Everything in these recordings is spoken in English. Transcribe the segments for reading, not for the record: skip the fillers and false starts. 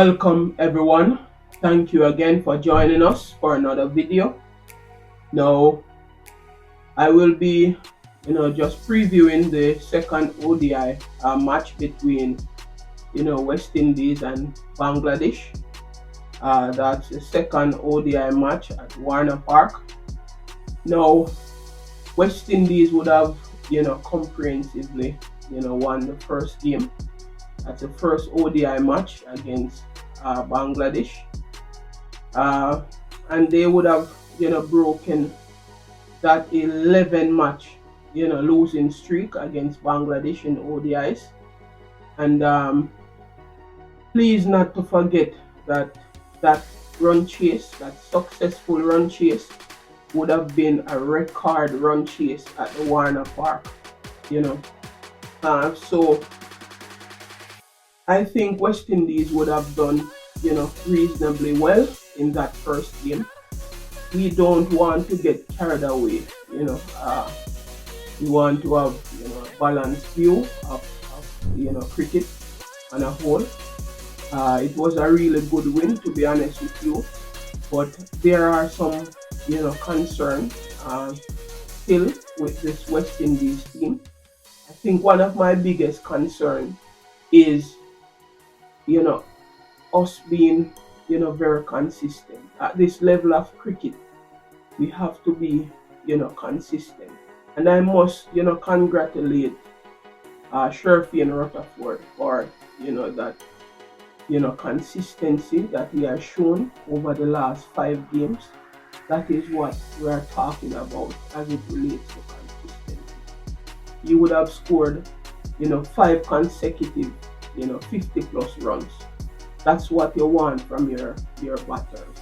Welcome everyone. Thank you again for joining us for another video. Now I will be just previewing the second ODI match between West Indies and Bangladesh. That's the second ODI match at Warner Park. Now West Indies would have comprehensively won the first game. That's the first ODI match against Bangladesh, and they would have broken that 11 match losing streak against Bangladesh in ODIs. And please not to forget that that run chase, that successful run chase, would have been a record run chase at the Warner Park. So I think West Indies would have done reasonably well in that first game. We don't want to get carried away. We want to have a balanced view of cricket on a whole. It was a really good win, to be honest with you, but there are some concerns still with this West Indies team. I think one of my biggest concerns is us being very consistent at this level of cricket. We have to be consistent, and I must congratulate Sherfi and Rutherford for that consistency that he has shown over the last 5 games. That is what we are talking about as it relates to consistency. You would have scored 5 consecutive 50 plus runs. That's what you want from your batters,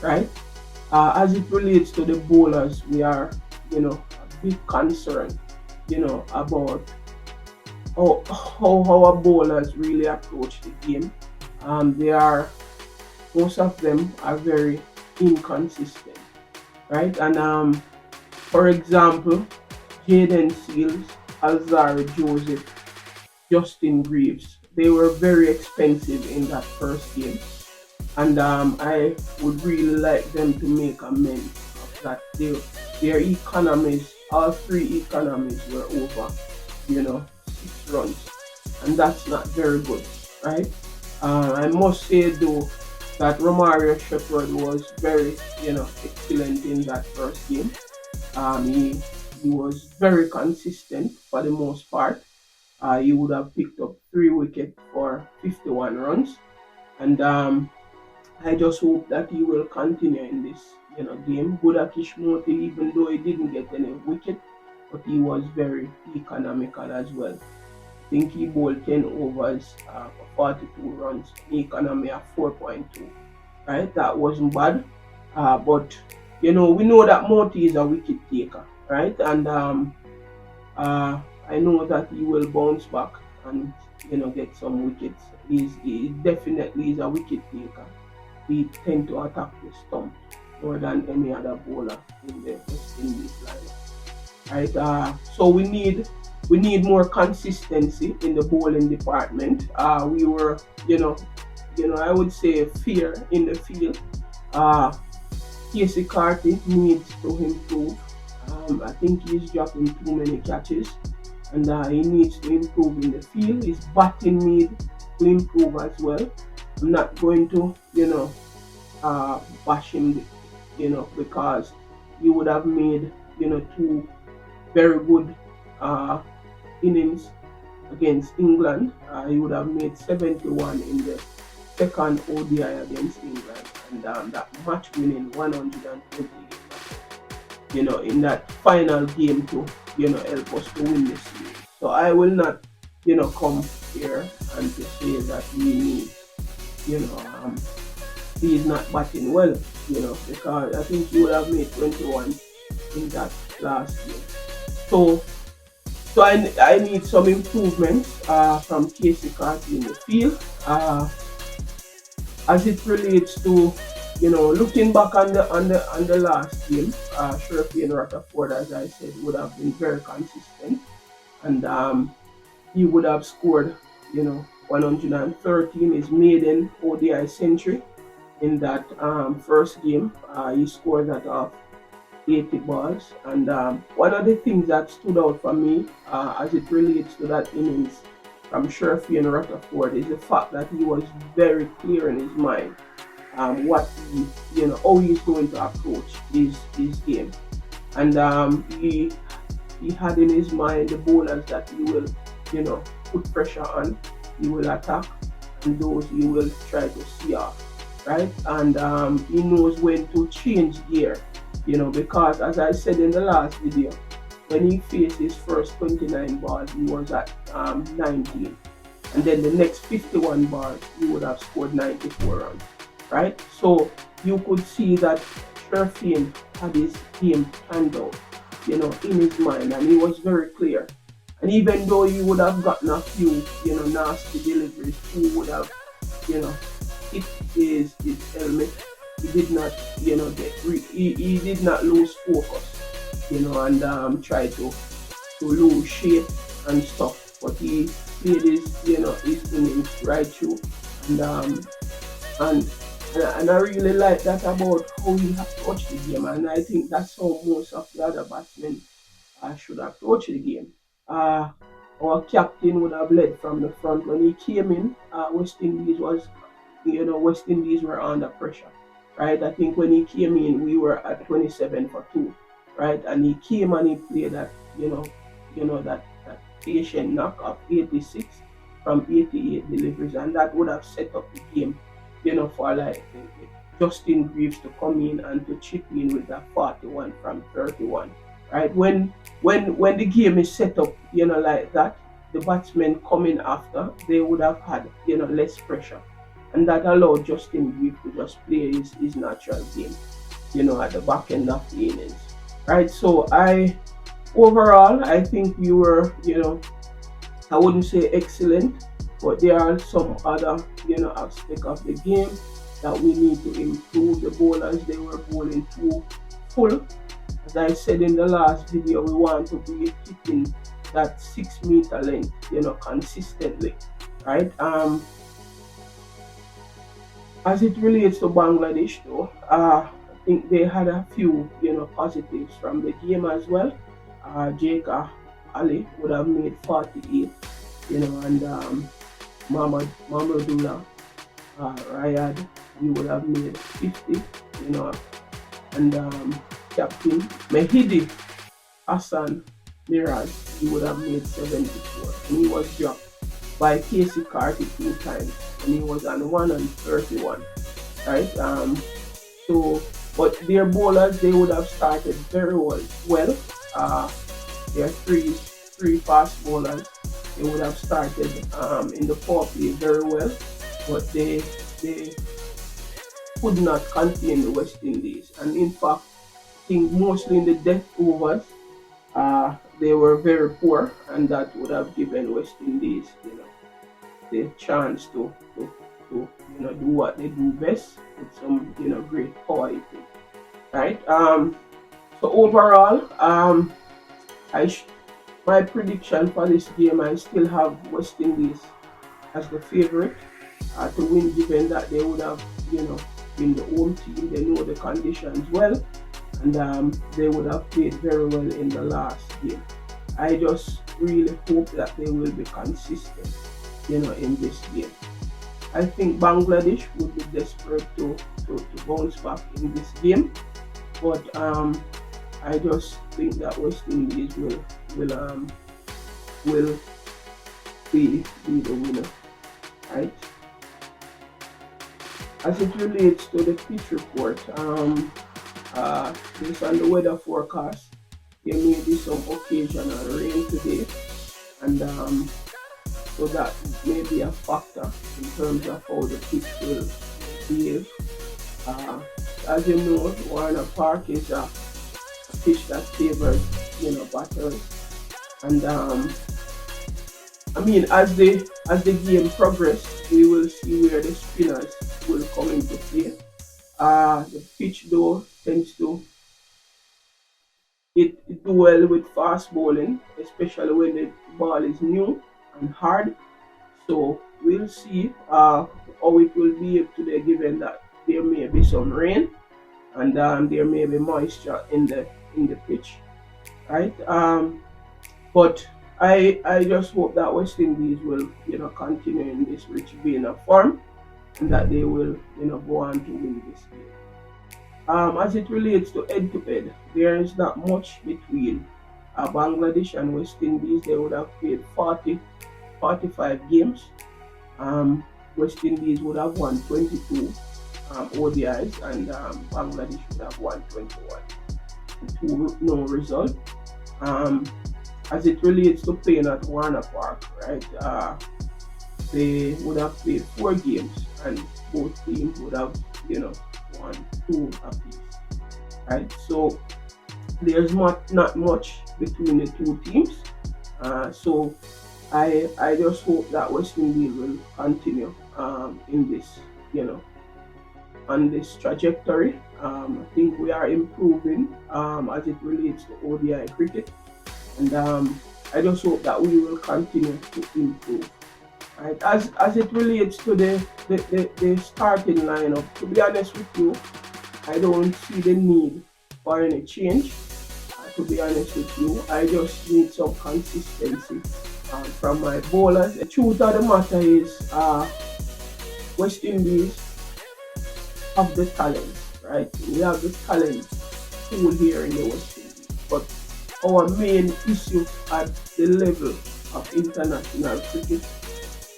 right? As it relates to the bowlers, we are a big concern about how our bowlers really approach the game. Most of them are very inconsistent, right? And for example, Jaden Seals, Alzari Joseph, Justin Greaves, they were very expensive in that first game, and I would really like them to make amends of that. Their economies, all 3 economies, were over 6 runs, and that's not very good, right? I must say though that Romario Shepherd was very excellent in that first game. He was very consistent for the most part. He would have picked up 3 wickets for 51 runs, and I just hope that he will continue in this game. Gudakish Moti, even though he didn't get any wicket, but he was very economical as well. I think he bowled 10 overs for 42 runs, economy of 4.2. Right, that wasn't bad. But we know that Moti is a wicket taker, right? And I know that he will bounce back and get some wickets. He definitely is a wicket taker. He tend to attack the stump more than any other bowler in the West Indies line, right? So we need more consistency in the bowling department. We were I would say fear in the field. Casey Carty needs to improve. I think he's dropping too many catches, and he needs to improve in the field. His batting needs to improve as well. I'm not going to bash him because he would have made 2 very good innings against England. He would have made 71 in the second ODI against England, and that match winning 120 in that final game to help us to win the series. So I will not come here and to say that we need he is not batting well, because I think he would have made 21 in that last game. So I need some improvements from Casey Carty in the field. As it relates to looking back on the last game, Sherfi and Rutherford, as I said, would have been very consistent, and he would have scored 113, his maiden ODI century in that first game. He scored that off 80 balls. And one of the things that stood out for me as it relates to that innings from Sherfy and Rutherford is the fact that he was very clear in his mind what how he's going to approach his game. And he had in his mind the bowlers that he will, put pressure on, he will attack, and those he will try to see off, right? And he knows when to change gear, because as I said in the last video, when he faced his first 29 balls, he was at 19. And then the next 51 balls, he would have scored 94 runs, right? So you could see that Sherfin had his game planned out, in his mind, and he was very clear. And even though he would have gotten a few, nasty deliveries, he would have, hit his helmet, he did not, he did not lose focus, and try to lose shape and stuff. But he played his innings right through, and and and I really like that about how he approached the game, and I think that's how most of the other batsmen should approach the game. Uh, our captain would have led from the front when he came in. West Indies were under pressure, right? I think when he came in, we were at 27 for two, right? And he came and he played that, that patient knock of 86 from 88 deliveries, and that would have set up the game, for like Justin Greaves to come in and to chip in with that 41 from 31, right? When the game is set up, like that, the batsmen coming after, they would have had, less pressure, and that allowed Justin Greaves to just play his natural game, at the back end of the innings, right? So overall, I think we were, I wouldn't say excellent, but there are some other, aspect of the game that we need to improve. The bowlers, they were bowling too full. As I said in the last video, we want to be hitting that 6 meter length, consistently, right? As it relates to Bangladesh, though, I think they had a few, positives from the game as well. Jaka Ali would have made 48, and Mamadullah Rayad, he would have made 50, and Captain Mehidi Hassan Miraj, he would have made 74, and he was dropped by Casey Carty 2 times, and he was on 131, right? So, but their bowlers, they would have started very well. Their three fast bowlers, they would have started in the power play very well, but they could not contain the West Indies. And in fact, I think mostly in the death overs, they were very poor, and that would have given West Indies, the chance to do what they do best with some, great power hitting, right? So overall, my prediction for this game, I still have West Indies as the favorite to win, given that they would have, been the home team. They know the conditions well, and they would have played very well in the last game. I just really hope that they will be consistent, in this game. I think Bangladesh would be desperate to bounce back in this game, but I just think that West Indies will be the winner, right? As it relates to the pitch report, based on the weather forecast, there may be some occasional rain today, and so that may be a factor in terms of how the pitch will behave. As you know, Warner Park is a pitch that favors, batters, and as the game progresses, we will see where the spinners will come into play. The pitch though tends to do well with fast bowling, especially when the ball is new and hard. So we'll see how it will be today, given that there may be some rain and there may be moisture in the pitch, right? But I just hope that West Indies will continue in this rich vein of form, and that they will go on to win this game. As it relates to head, there is not much between Bangladesh and West Indies. They would have played 45 games. Um, West Indies would have won 22 ODIs, and Bangladesh would have won 21. Two no result. Um, as it relates to playing at Warner Park, right? They would have played 4 games, and both teams would have, won 2 apiece, right? So there's not much between the two teams. So I just hope that West Indies will continue in this, on this trajectory. I think we are improving as it relates to ODI cricket, and I just hope that we will continue to improve. Right. As it relates to the starting lineup, to be honest with you, I don't see the need for any change. To be honest with you, I just need some consistency from my bowlers. The truth of the matter is, West Indies have the talent, right? We have the talent pool here in the West Indies, but our main issue at the level of international cricket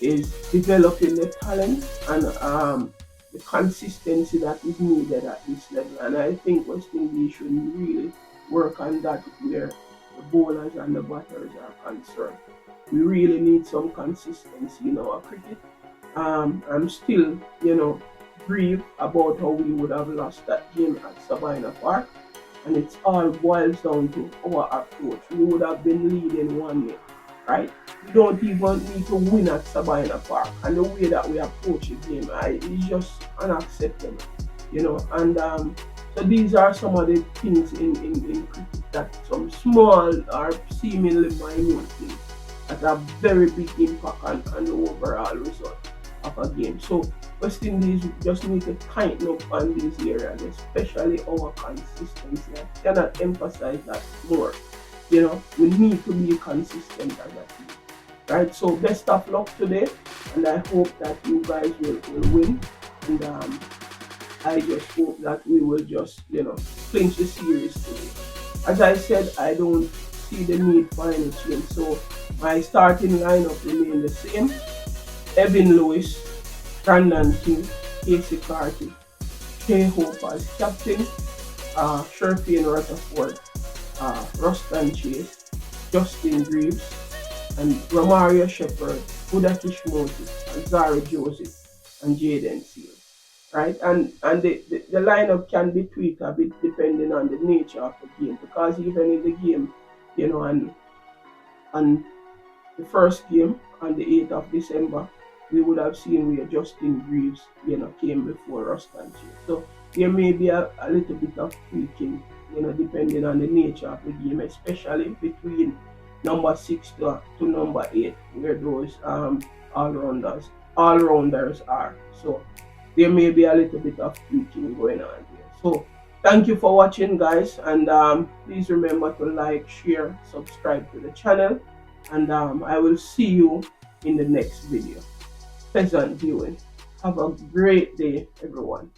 is developing the talent and the consistency that is needed at this level. And I think West Indies should really work on that where the bowlers and the batters are concerned. We really need some consistency in our cricket. I'm still, grieved about how we would have lost that game at Sabina Park. And it's all boils down to our approach. We would have been leading 1-0, right? We don't even need to win at Sabina Park. And the way that we approach the game, is just unacceptable, And so these are some of the things in cricket, that some small or seemingly minute things that have very big impact on the overall result of a game. So West Indies just need to tighten up on these areas, especially our consistency. I cannot emphasize that more. We need to be consistent as a team. Right? So best of luck today, and I hope that you guys will win. And I just hope that we will just, clinch the series today. As I said, I don't see the need for any change. So my starting lineup remain the same. Evan Lewis, Brandon King, Casey Carty, Shea Hope as captain, Sherfield Rutherford, Ruston Chase, Justin Greaves, and Romario Shepherd, Huda Kishmoti, and Zara Joseph, and Jaden Seals. Right? And the lineup can be tweaked a bit depending on the nature of the game, because even in the game, and the first game on the 8th of December, we would have seen where Justin Greaves, came before Ruston Chase. So there may be a little bit of tweaking, depending on the nature of the game, especially between number 6 to number 8, where those all-rounders are. So there may be a little bit of tweaking going on here. So thank you for watching, guys, and please remember to like, share, subscribe to the channel, and I will see you in the next video. Pleasant viewing. Have a great day, everyone.